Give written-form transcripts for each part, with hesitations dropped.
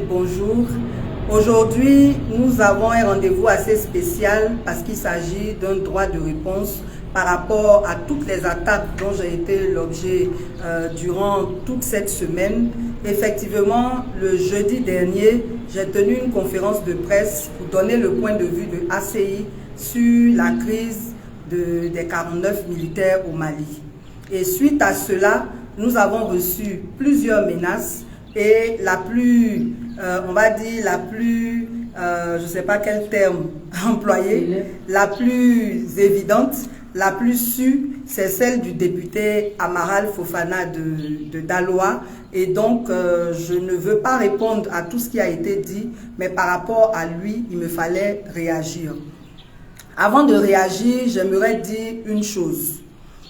Bonjour. Aujourd'hui, nous avons un rendez-vous assez spécial parce qu'il s'agit d'un droit de réponse par rapport à toutes les attaques dont j'ai été l'objet durant toute cette semaine. Effectivement, le jeudi dernier, j'ai tenu une conférence de presse pour donner le point de vue de ACI sur la crise des 49 militaires au Mali. Et suite à cela, nous avons reçu plusieurs menaces. Et la plus, on va dire, la plus, je ne sais pas quel terme employer, la plus évidente, la plus sûre, c'est celle du député Amaral Fofana de Daloa. Et donc, je ne veux pas répondre à tout ce qui a été dit, mais par rapport à lui, il me fallait réagir. Avant de réagir, j'aimerais dire une chose,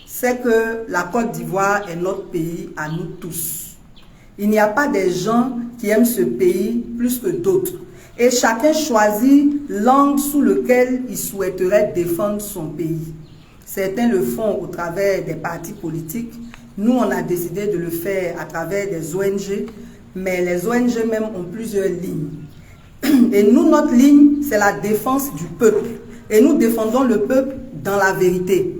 c'est que la Côte d'Ivoire est notre pays à nous tous. Il n'y a pas des gens qui aiment ce pays plus que d'autres. Et chacun choisit l'angle sous lequel il souhaiterait défendre son pays. Certains le font au travers des partis politiques. Nous, on a décidé de le faire à travers des ONG. Mais les ONG même ont plusieurs lignes. Et nous, notre ligne, c'est la défense du peuple. Et nous défendons le peuple dans la vérité.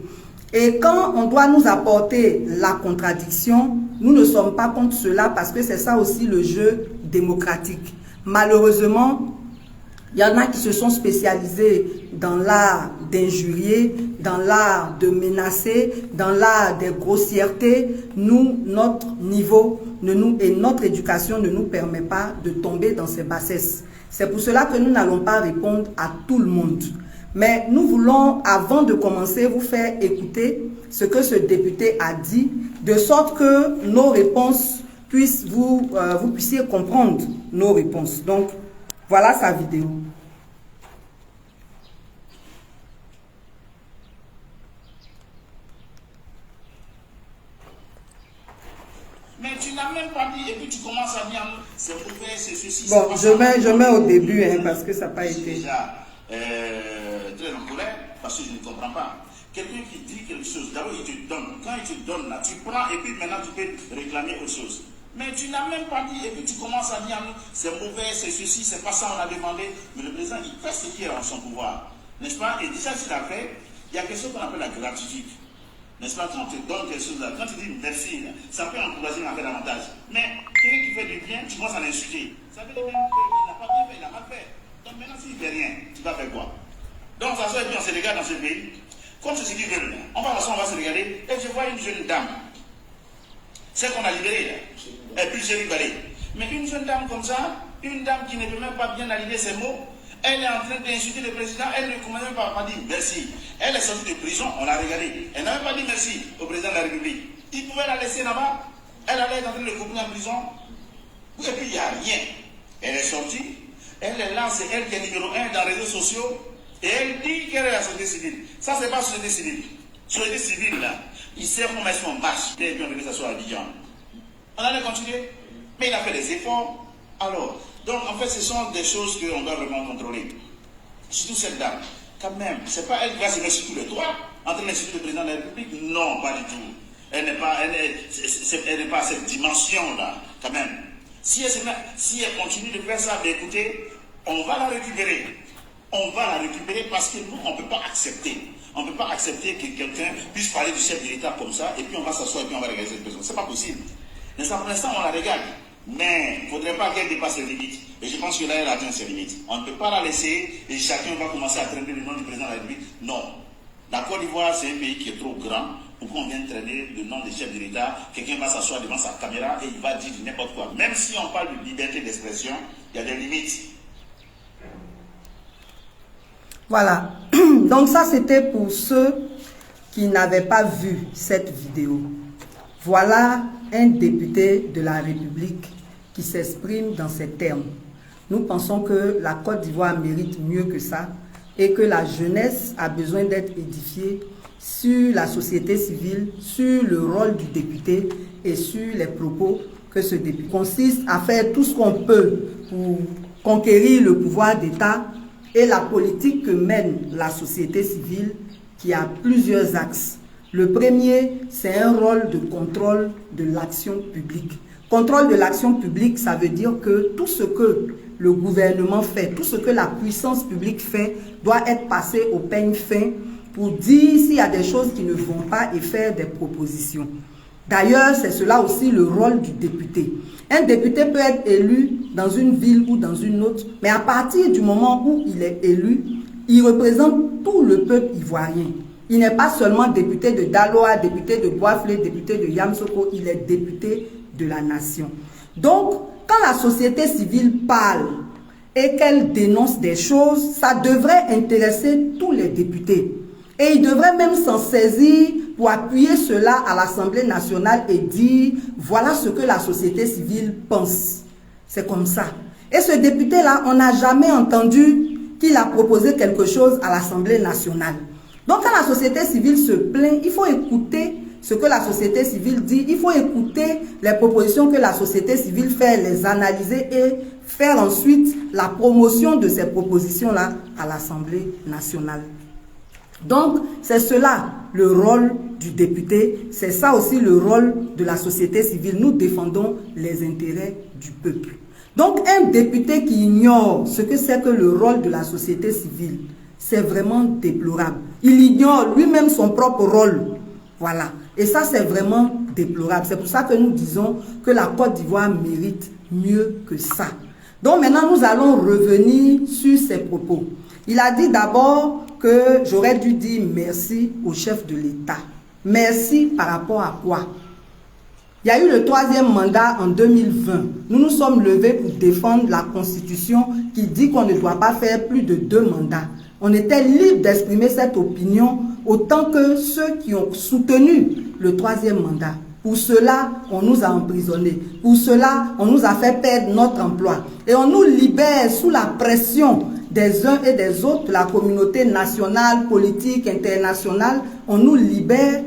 Et quand on doit nous apporter la contradiction, nous ne sommes pas contre cela parce que c'est ça aussi le jeu démocratique. Malheureusement, il y en a qui se sont spécialisés dans l'art d'injurier, dans l'art de menacer, dans l'art des grossièretés. Nous, notre niveau et notre éducation ne nous permet pas de tomber dans ces bassesses. C'est pour cela que nous n'allons pas répondre à tout le monde. Mais nous voulons, avant de commencer, vous faire écouter ce que ce député a dit, de sorte que nos réponses puissent vous puissiez comprendre nos réponses. Donc, voilà sa vidéo. Mais tu n'as même pas dit, et puis tu commences à dire, c'est mauvais, c'est ceci. Bon, je mets au début, hein, parce que ça n'a pas été. Déjà, très en colère, parce que je ne comprends pas. Quelqu'un qui dit quelque chose, d'abord il te donne. Quand il te donne là, tu prends et puis maintenant tu peux réclamer autre chose. Mais tu n'as même pas dit, et puis tu commences à dire, c'est mauvais, c'est ceci, c'est pas ça, on a demandé. Mais le président, il fait ce qui est en son pouvoir. N'est-ce pas? Et déjà, s'il a fait, il y a quelque chose qu'on appelle la gratitude. N'est-ce pas? Quand on te donne quelque chose là, quand tu dis merci, là, ça peut encourager à faire davantage. Mais quelqu'un qui fait du bien, tu commences à l'insulter. Ça veut dire qu'il n'a pas bien fait, il n'a pas fait. Donc maintenant, s'il ne fait rien, tu vas faire quoi? Donc, ça soit et puis on se regarde dans ce pays. Comme ceux qui veulent, on va se regarder, et je vois une jeune dame. Celle qu'on a libérée, là. Et puis j'ai libéré. Mais une jeune dame comme ça, une dame qui ne peut même pas bien aligner ses mots, elle est en train d'insulter le président, elle ne commence même pas à dire merci. Elle est sortie de prison, on l'a regardée. Elle n'a même pas dit merci au président de la République. Il pouvait la laisser là-bas, elle allait être en train de le couper en prison. Et puis il n'y a rien. Elle est sortie, elle est là, c'est elle qui est numéro 1 dans les réseaux sociaux. Et elle dit qu'elle est la société civile. Ça, c'est pas la société civile. Société civile, là, il sait comment ils sont en marche. Et puis on veut que ça soit à Abidjan. On allait continuer. Mais il a fait des efforts. Alors, donc en fait, ce sont des choses qu'on doit vraiment contrôler. Surtout cette dame. Quand même, c'est pas elle qui va se mettre sur tous les toits en train d'insulter le président de la République. Non, pas du tout. Elle n'est pas à cette dimension-là, quand même. Si elle continue de faire ça, bien écoutez, on va la récupérer. On va la récupérer parce que nous, on ne peut pas accepter. On ne peut pas accepter que quelqu'un puisse parler du chef de l'État comme ça, et puis on va s'asseoir et puis on va regarder cette personne. Ce n'est pas possible. Mais ça, pour l'instant, on la regarde. Mais il ne faudrait pas qu'elle dépasse les limites. Et je pense que là, elle atteint ses limites. On ne peut pas la laisser et chacun va commencer à traîner le nom du président de la République. Non. La Côte d'Ivoire, c'est un pays qui est trop grand pour qu'on vienne traîner le nom du chef de l'État. Quelqu'un va s'asseoir devant sa caméra et il va dire n'importe quoi. Même si on parle de liberté d'expression, il y a des limites. Voilà, donc ça c'était pour ceux qui n'avaient pas vu cette vidéo. Voilà un député de la République qui s'exprime dans ces termes. Nous pensons que la Côte d'Ivoire mérite mieux que ça et que la jeunesse a besoin d'être édifiée sur la société civile, sur le rôle du député et sur les propos que ce député consiste à faire tout ce qu'on peut pour conquérir le pouvoir d'État et la politique que mène la société civile qui a plusieurs axes. Le premier, c'est un rôle de contrôle de l'action publique. Contrôle de l'action publique, ça veut dire que tout ce que le gouvernement fait, tout ce que la puissance publique fait, doit être passé au peigne fin pour dire s'il y a des choses qui ne vont pas et faire des propositions. D'ailleurs, c'est cela aussi le rôle du député. Un député peut être élu dans une ville ou dans une autre, mais à partir du moment où il est élu, il représente tout le peuple ivoirien. Il n'est pas seulement député de Daloa, député de Boisflé, député de Yamsoko, il est député de la nation. Donc, quand la société civile parle et qu'elle dénonce des choses, ça devrait intéresser tous les députés. Et ils devraient même s'en saisir pour appuyer cela à l'Assemblée nationale et dire voilà ce que la société civile pense. C'est comme ça. Et ce député-là, on n'a jamais entendu qu'il a proposé quelque chose à l'Assemblée nationale. Donc quand la société civile se plaint, il faut écouter ce que la société civile dit, il faut écouter les propositions que la société civile fait, les analyser et faire ensuite la promotion de ces propositions-là à l'Assemblée nationale. Donc, c'est cela le rôle du député, c'est ça aussi le rôle de la société civile. Nous défendons les intérêts du peuple. Donc, un député qui ignore ce que c'est que le rôle de la société civile, c'est vraiment déplorable. Il ignore lui-même son propre rôle. Voilà. Et ça, c'est vraiment déplorable. C'est pour ça que nous disons que la Côte d'Ivoire mérite mieux que ça. Donc, maintenant, nous allons revenir sur ses propos. Il a dit d'abord que j'aurais dû dire merci au chef de l'État. Merci par rapport à quoi? Il y a eu le 3e mandat en 2020. Nous nous sommes levés pour défendre la Constitution qui dit qu'on ne doit pas faire plus de 2 mandats. On était libre d'exprimer cette opinion autant que ceux qui ont soutenu le 3e mandat. Pour cela, on nous a emprisonnés. Pour cela, on nous a fait perdre notre emploi. Et on nous libère sous la pression des uns et des autres, de la communauté nationale, politique, internationale. On nous libère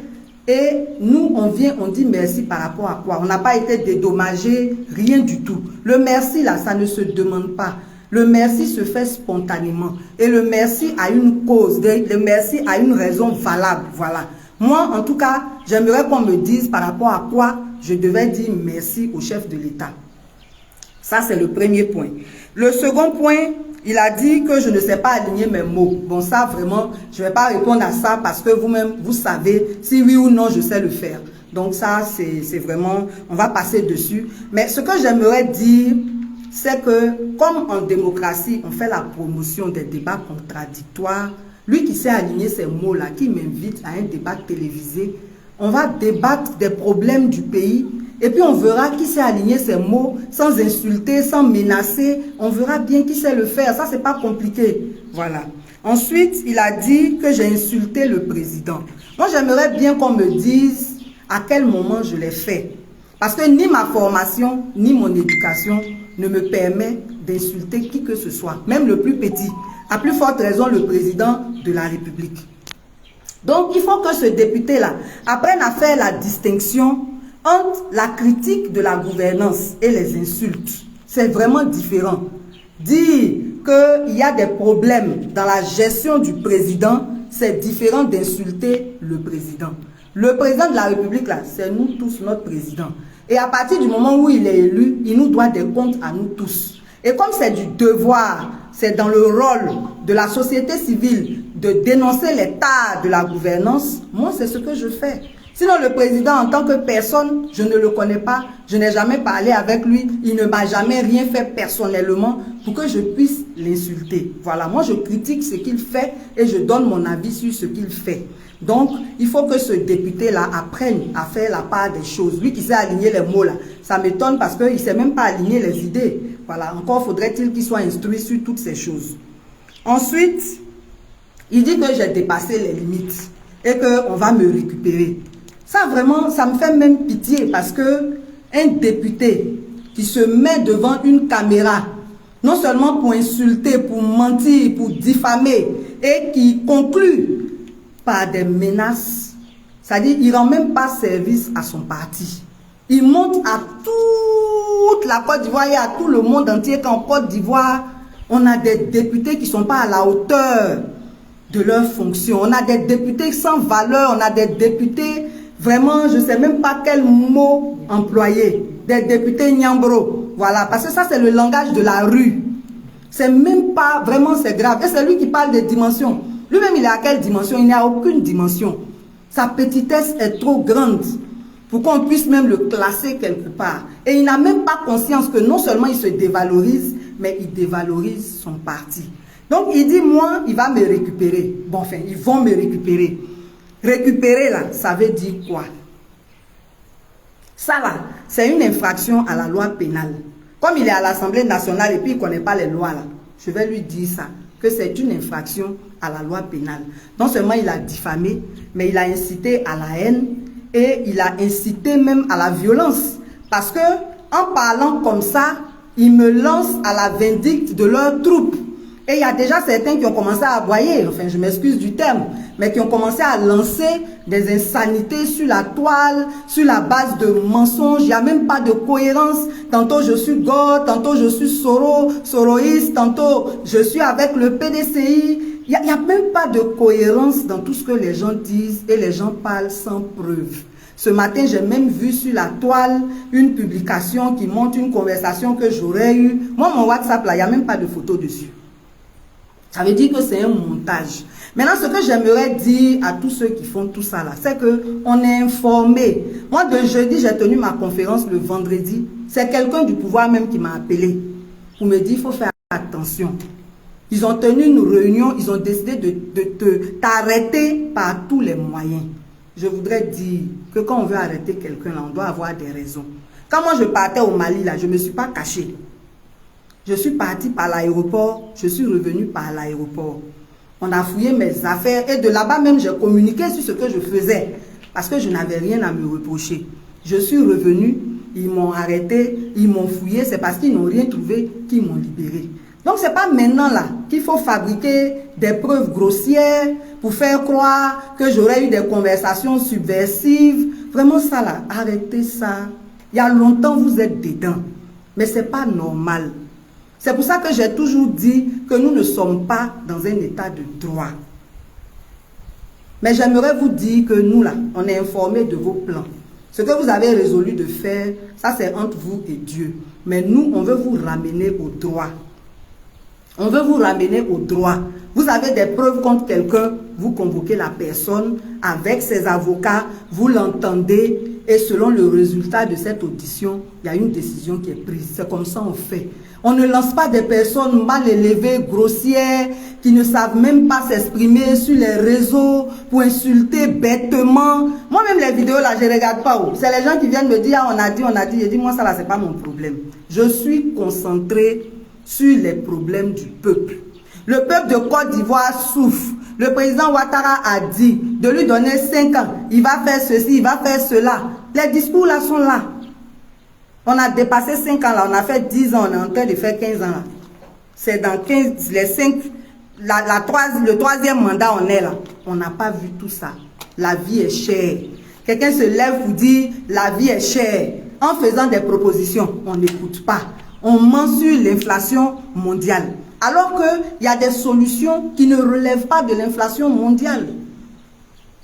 et nous, on vient, on dit merci par rapport à quoi? On n'a pas été dédommagé, rien du tout. Le merci, là, ça ne se demande pas. Le merci se fait spontanément. Et le merci a une cause, le merci a une raison valable. Voilà. Moi, en tout cas, j'aimerais qu'on me dise par rapport à quoi je devais dire merci au chef de l'État. Ça, c'est le premier point. Le second point, il a dit que je ne sais pas aligner mes mots. Bon, ça, vraiment, je ne vais pas répondre à ça parce que vous-même, vous savez si oui ou non je sais le faire. Donc ça, c'est vraiment, on va passer dessus. Mais ce que j'aimerais dire, c'est que comme en démocratie, on fait la promotion des débats contradictoires, lui qui sait aligner ces mots-là, qui m'invite à un débat télévisé, on va débattre des problèmes du pays et puis on verra qui sait aligner ces mots sans insulter, sans menacer. On verra bien qui sait le faire. Ça, c'est pas compliqué. Voilà. Ensuite, il a dit que j'ai insulté le président. Moi, j'aimerais bien qu'on me dise à quel moment je l'ai fait. Parce que ni ma formation, ni mon éducation ne me permet d'insulter qui que ce soit, même le plus petit. À plus forte raison, le président de la République. Donc, il faut que ce député-là apprenne à faire la distinction entre la critique de la gouvernance et les insultes. C'est vraiment différent. Dire qu'il y a des problèmes dans la gestion du président, c'est différent d'insulter le président. Le président de la République, là, c'est nous tous, notre président. Et à partir du moment où il est élu, il nous doit des comptes à nous tous. Et comme c'est du devoir, c'est dans le rôle de la société civile de dénoncer les tares de la gouvernance, moi, c'est ce que je fais. Sinon, le président, en tant que personne, je ne le connais pas, je n'ai jamais parlé avec lui, il ne m'a jamais rien fait personnellement pour que je puisse l'insulter. Voilà, moi, je critique ce qu'il fait et je donne mon avis sur ce qu'il fait. Donc, il faut que ce député-là apprenne à faire la part des choses. Lui qui sait aligner les mots, là, ça m'étonne parce qu'il ne sait même pas aligner les idées. Voilà, encore faudrait-il qu'il soit instruit sur toutes ces choses. Ensuite, il dit que j'ai dépassé les limites et qu'on va me récupérer. Ça, vraiment, ça me fait même pitié parce que un député qui se met devant une caméra, non seulement pour insulter, pour mentir, pour diffamer, et qui conclut par des menaces, c'est-à-dire qu'il ne rend même pas service à son parti. Il montre à toute la Côte d'Ivoire et à tout le monde entier qu'en Côte d'Ivoire, on a des députés qui ne sont pas à la hauteur de leurs fonctions. On a des députés sans valeur, on a des députés, vraiment, je ne sais même pas quel mot employer. des députés Nyambro. Voilà, parce que ça c'est le langage de la rue. C'est même pas, vraiment c'est grave. Et c'est lui qui parle des dimensions. Lui-même il est à quelle dimension? Il n'y a aucune dimension. Sa petitesse est trop grande pour qu'on puisse même le classer quelque part. Et il n'a même pas conscience que non seulement il se dévalorise, mais il dévalorise son parti. Donc il dit, moi, il va me récupérer. Bon, enfin, ils vont me récupérer. Récupérer, là, ça veut dire quoi? Ça, là, c'est une infraction à la loi pénale. Comme il est à l'Assemblée nationale et puis il ne connaît pas les lois, là, je vais lui dire ça, que c'est une infraction à la loi pénale. Non seulement il a diffamé, mais il a incité à la haine et il a incité même à la violence. Parce que, en parlant comme ça, il me lance à la vindicte de leurs troupes. Et il y a déjà certains qui ont commencé à aboyer, enfin je m'excuse du terme, mais qui ont commencé à lancer des insanités sur la toile, sur la base de mensonges. Il n'y a même pas de cohérence. Tantôt je suis God, tantôt je suis Soroïste, tantôt je suis avec le PDCI. Il n'y a même pas de cohérence dans tout ce que les gens disent et les gens parlent sans preuve. Ce matin, j'ai même vu sur la toile une publication qui montre une conversation que j'aurais eue. Moi, mon WhatsApp, là, il n'y a même pas de photo dessus. Ça veut dire que c'est un montage. Maintenant, ce que j'aimerais dire à tous ceux qui font tout ça là, c'est qu'on est informé. Moi, de jeudi, j'ai tenu ma conférence le vendredi. C'est quelqu'un du pouvoir même qui m'a appelé pour me dire, il faut faire attention. Ils ont tenu une réunion, ils ont décidé de t'arrêter par tous les moyens. Je voudrais dire que quand on veut arrêter quelqu'un, là, on doit avoir des raisons. Quand moi je partais au Mali, là, je ne me suis pas caché. Je suis parti par l'aéroport, je suis revenu par l'aéroport. On a fouillé mes affaires et de là-bas même, j'ai communiqué sur ce que je faisais parce que je n'avais rien à me reprocher. Je suis revenu, ils m'ont arrêté, ils m'ont fouillé, c'est parce qu'ils n'ont rien trouvé qu'ils m'ont libéré. Donc, ce n'est pas maintenant là qu'il faut fabriquer des preuves grossières pour faire croire que j'aurais eu des conversations subversives. Vraiment ça là, arrêtez ça. Il y a longtemps, vous êtes dedans. Mais ce n'est pas normal. C'est pour ça que j'ai toujours dit que nous ne sommes pas dans un état de droit. Mais j'aimerais vous dire que nous là, on est informés de vos plans. Ce que vous avez résolu de faire, ça c'est entre vous et Dieu. Mais nous, on veut vous ramener au droit. On veut vous ramener au droit. Vous avez des preuves contre quelqu'un, vous convoquez la personne avec ses avocats, vous l'entendez et selon le résultat de cette audition, il y a une décision qui est prise. C'est comme ça on fait. On ne lance pas des personnes mal élevées, grossières, qui ne savent même pas s'exprimer sur les réseaux pour insulter bêtement. Moi-même, les vidéos là, je ne regarde pas. C'est les gens qui viennent me dire, ah, on a dit. Je dis, moi, ça là, c'est pas mon problème. Je suis concentré sur les problèmes du peuple. Le peuple de Côte d'Ivoire souffre. Le président Ouattara a dit de lui donner 5 ans. Il va faire ceci, il va faire cela. Les discours là sont là. On a dépassé 5 ans là, on a fait 10 ans, on est en train de faire 15 ans là. C'est dans 15, les 5, le troisième mandat on est là. On n'a pas vu tout ça. La vie est chère. Quelqu'un se lève pour dire la vie est chère. En faisant des propositions, on n'écoute pas. On ment sur l'inflation mondiale. Alors qu'il y a des solutions qui ne relèvent pas de l'inflation mondiale.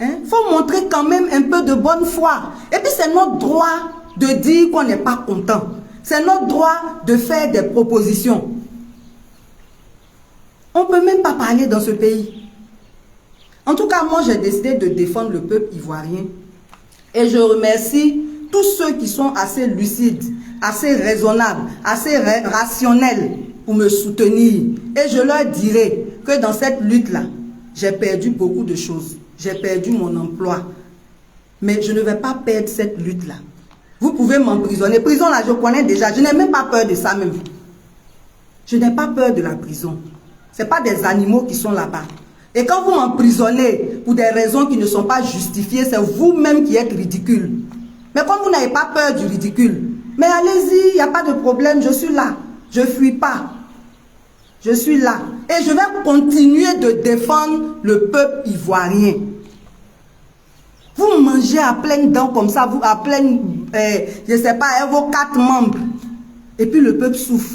Faut montrer quand même un peu de bonne foi. Et puis c'est notre droit de dire qu'on n'est pas content. C'est notre droit de faire des propositions. On ne peut même pas parler dans ce pays. En tout cas, moi j'ai décidé de défendre le peuple ivoirien. Et je remercie tous ceux qui sont assez lucides, assez raisonnables, assez rationnels pour me soutenir. Et je leur dirai que dans cette lutte-là, j'ai perdu beaucoup de choses. J'ai perdu mon emploi. Mais je ne vais pas perdre cette lutte-là. Vous pouvez m'emprisonner. Prison, là, je connais déjà. Je n'ai même pas peur de ça même. Je n'ai pas peur de la prison. Ce n'est pas des animaux qui sont là-bas. Et quand vous m'emprisonnez pour des raisons qui ne sont pas justifiées, c'est vous-même qui êtes ridicule. Mais comme vous n'avez pas peur du ridicule, mais allez-y, il n'y a pas de problème, je suis là. Je ne fuis pas. Je suis là. Et je vais continuer de défendre le peuple ivoirien. Vous mangez à pleines dents comme ça, vous à pleine, je ne sais pas, vos 4 membres. Et puis le peuple souffre.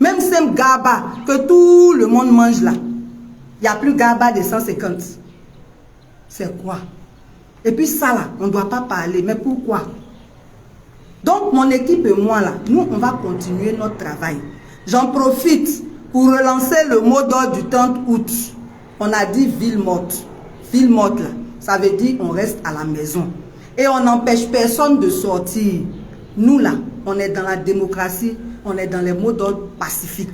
Même Sem Gaba, que tout le monde mange là. Il n'y a plus Gaba de 150. C'est quoi? Et puis ça là, on ne doit pas parler. Mais pourquoi? Donc, mon équipe et moi, là, nous, on va continuer notre travail. J'en profite pour relancer le mot d'ordre du 30 août. On a dit ville morte. Ville morte, là, ça veut dire on reste à la maison. Et on n'empêche personne de sortir. Nous, là, on est dans la démocratie, on est dans les mots d'ordre pacifiques.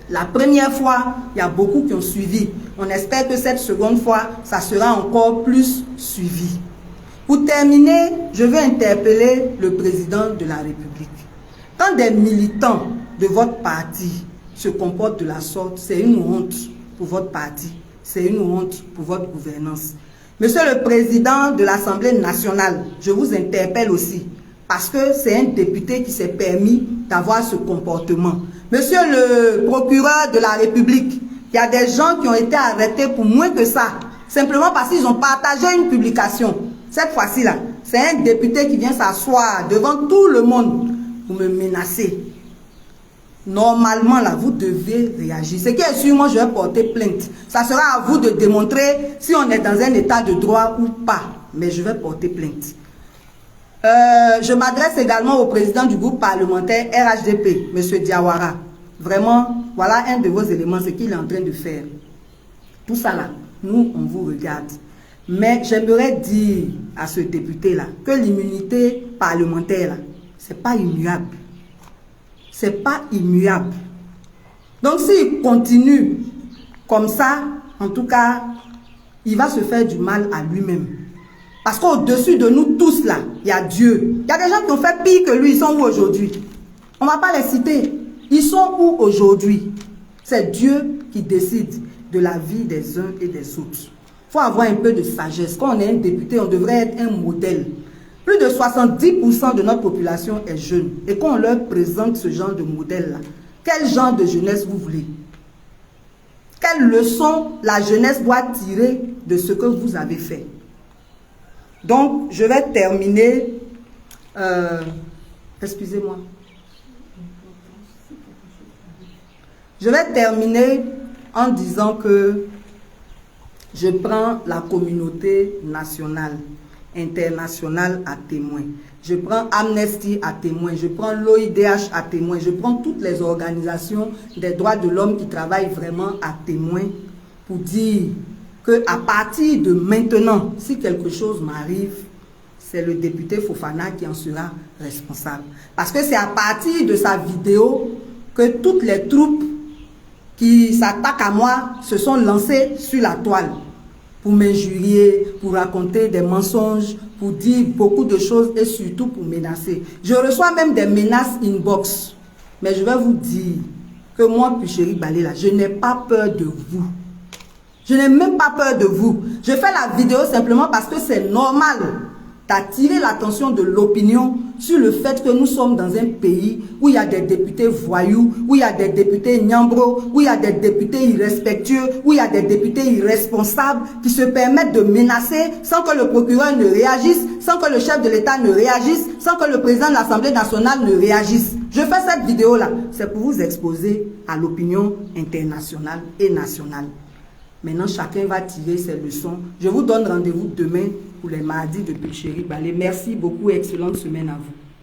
La première fois, il y a beaucoup qui ont suivi. On espère que cette seconde fois, ça sera encore plus suivi. Pour terminer, je vais interpeller le président de la République. Quand des militants de votre parti se comportent de la sorte, c'est une honte pour votre parti. C'est une honte pour votre gouvernance. Monsieur le président de l'Assemblée nationale, je vous interpelle aussi, parce que c'est un député qui s'est permis d'avoir ce comportement. Monsieur le procureur de la République, il y a des gens qui ont été arrêtés pour moins que ça, simplement parce qu'ils ont partagé une publication. Cette fois-ci là, c'est un député qui vient s'asseoir devant tout le monde pour me menacer. Normalement là, vous devez réagir. Ce qui est sûr, moi je vais porter plainte. Ça sera à vous de démontrer si on est dans un état de droit ou pas. Mais je vais porter plainte. Je m'adresse également au président du groupe parlementaire RHDP, M. Diawara. Vraiment, voilà un de vos éléments, ce qu'il est en train de faire. Tout ça là, nous, on vous regarde. Mais j'aimerais dire à ce député-là que l'immunité parlementaire, c'est pas immuable. C'est pas immuable. Donc s'il continue comme ça, en tout cas, il va se faire du mal à lui-même. Parce qu'au-dessus de nous tous là, il y a Dieu. Il y a des gens qui ont fait pire que lui, ils sont où aujourd'hui? On ne va pas les citer. Ils sont où aujourd'hui? C'est Dieu qui décide de la vie des uns et des autres. Il faut avoir un peu de sagesse. Quand on est un député, on devrait être un modèle. Plus de 70% de notre population est jeune. Et quand on leur présente ce genre de modèle-là, quel genre de jeunesse vous voulez? Quelle leçon la jeunesse doit tirer de ce que vous avez fait? Donc, je vais terminer. Excusez-moi. Je vais terminer en disant que je prends la communauté nationale, internationale à témoin. Je prends Amnesty à témoin. Je prends l'OIDH à témoin. Je prends toutes les organisations des droits de l'homme qui travaillent vraiment à témoin pour dire qu'à partir de maintenant, si quelque chose m'arrive, c'est le député Fofana qui en sera responsable. Parce que c'est à partir de sa vidéo que toutes les troupes qui s'attaquent à moi se sont lancées sur la toile pour m'injurier, pour raconter des mensonges, pour dire beaucoup de choses et surtout pour menacer. Je reçois même des menaces inbox. Mais je vais vous dire que moi, Puchéri Balela, je n'ai pas peur de vous. Je n'ai même pas peur de vous. Je fais la vidéo simplement parce que c'est normal d'attirer l'attention de l'opinion sur le fait que nous sommes dans un pays où il y a des députés voyous, où il y a des députés nyambro, où il y a des députés irrespectueux, où il y a des députés irresponsables qui se permettent de menacer sans que le procureur ne réagisse, sans que le chef de l'État ne réagisse, sans que le président de l'Assemblée nationale ne réagisse. Je fais cette vidéo-là, c'est pour vous exposer à l'opinion internationale et nationale. Maintenant, chacun va tirer ses leçons. Je vous donne rendez-vous demain pour les mardis de Puchéri Balé. Merci beaucoup et excellente semaine à vous.